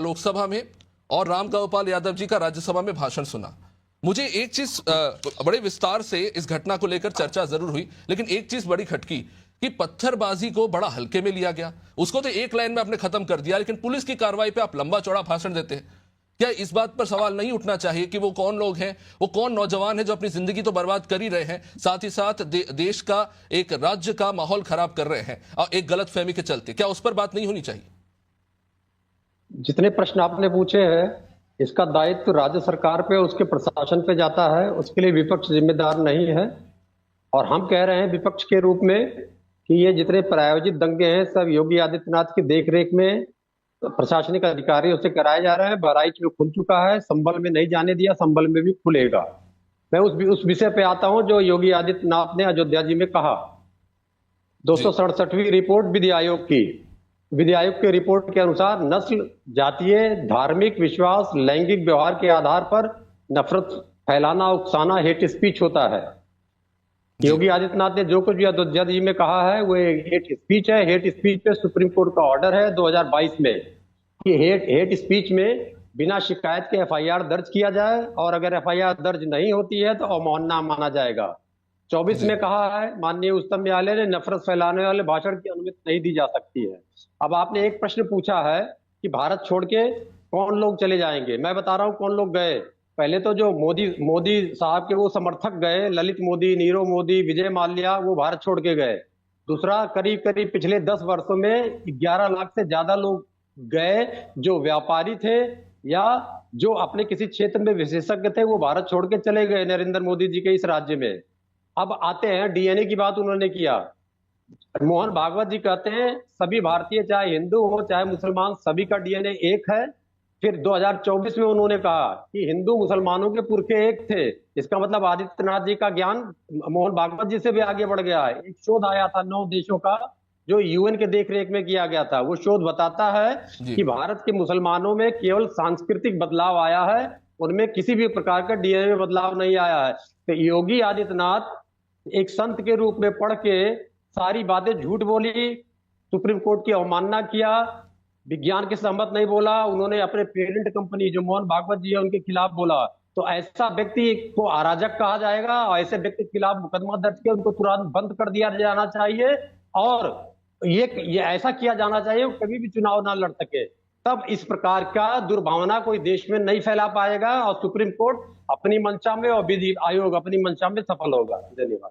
लोकसभा में और राम गोपाल यादव जी का राज्यसभा में भाषण सुना। मुझे एक चीज बड़े विस्तार से इस घटना को लेकर चर्चा जरूर हुई, लेकिन एक चीज बड़ी खटकी कि पत्थरबाजी को बड़ा हल्के में लिया गया। उसको तो एक लाइन में आपने खत्म कर दिया, लेकिन पुलिस की कार्रवाई पे आप लंबा चौड़ा भाषण देते हैं। क्या इस बात पर सवाल नहीं उठना चाहिए कि वो कौन लोग हैं, वो कौन नौजवान हैं जो अपनी जिंदगी तो बर्बाद कर ही रहे हैं, साथ ही साथ देश का, एक राज्य का माहौल खराब कर रहे हैं और एक गलत फहमी के चलते? क्या उस पर बात नहीं होनी चाहिए? जितने प्रश्न आपने पूछे हैं, इसका दायित्व राज्य सरकार पे, उसके प्रशासन पे जाता है। उसके लिए विपक्ष जिम्मेदार नहीं है। और हम कह रहे हैं विपक्ष के रूप में कि ये जितने प्रायोजित दंगे हैं सब योगी आदित्यनाथ की देखरेख में प्रशासनिक अधिकारियों से कराए जा रहे हैं। बहराइच में खुल चुका है, संभल में नहीं जाने दिया, संभल में भी खुलेगा। मैं उस विषय पे आता हूं जो योगी आदित्यनाथ ने अयोध्या जी में कहा। 267वीं रिपोर्ट विधि आयोग की, विधि आयोग की रिपोर्ट के अनुसार नस्ल, जातीय, धार्मिक विश्वास, लैंगिक व्यवहार के आधार पर नफरत फैलाना, उकसाना हेट स्पीच होता है। योगी आदित्यनाथ ने जो कुछ भी अयोध्या जी में कहा है वो हेट स्पीच है। हेट स्पीच पे सुप्रीम कोर्ट का ऑर्डर है 2022 में कि हेट स्पीच में बिना शिकायत के एफआईआर दर्ज किया जाए, और अगर एफआईआर दर्ज नहीं होती है तो अवमानना माना जाएगा। 24 में कहा है माननीय उच्चतम न्यायालय ने नफरत फैलाने वाले भाषण की अनुमति नहीं दी जा सकती है। अब आपने एक प्रश्न पूछा है कि भारत छोड़ के कौन लोग चले जाएंगे। मैं बता रहा हूं कौन लोग गए। पहले तो जो मोदी साहब के वो समर्थक गए, ललित मोदी, नीरव मोदी, विजय माल्या, वो भारत छोड़ के गए। दूसरा, करीब करीब पिछले 10 वर्षों में 11 लाख से ज्यादा लोग गए जो व्यापारी थे या जो अपने किसी क्षेत्र में विशेषज्ञ थे, वो भारत छोड़ के चले गए नरेंद्र मोदी जी के इस राज्य में। अब आते हैं डीएनए की बात उन्होंने किया। मोहन भागवत जी कहते हैं सभी भारतीय, चाहे हिंदू हो चाहे मुसलमान, सभी का डीएनए एक है। फिर 2024 में उन्होंने कहा कि हिंदू मुसलमानों के पुरखे एक थे। इसका मतलब आदित्यनाथ जी का ज्ञान मोहन भागवत जी से भी आगे बढ़ गया है। एक शोध आया था 9 देशों का जो यूएन के देखरेख में किया गया था। वो शोध बताता है कि भारत के मुसलमानों में केवल सांस्कृतिक बदलाव आया है, उनमें किसी भी प्रकार का डीएनए में बदलाव नहीं आया है। तो योगी आदित्यनाथ एक संत के रूप में पढ़ के सारी बातें झूठ बोली, सुप्रीम कोर्ट की अवमानना किया, विज्ञान के सहमत नहीं बोला। उन्होंने अपने पेरेंट कंपनी जो मोहन भागवत जी है उनके खिलाफ बोला। तो ऐसा व्यक्ति को अराजक कहा जाएगा और ऐसे व्यक्ति के खिलाफ मुकदमा दर्ज कर उनको तुरंत बंद कर दिया जाना चाहिए। और ये ऐसा किया जाना चाहिए कभी भी चुनाव ना लड़ सके। तब इस प्रकार का दुर्भावना कोई देश में नहीं फैला पाएगा और सुप्रीम कोर्ट अपनी मंशा में और विधि आयोग अपनी मंशा में सफल होगा। धन्यवाद।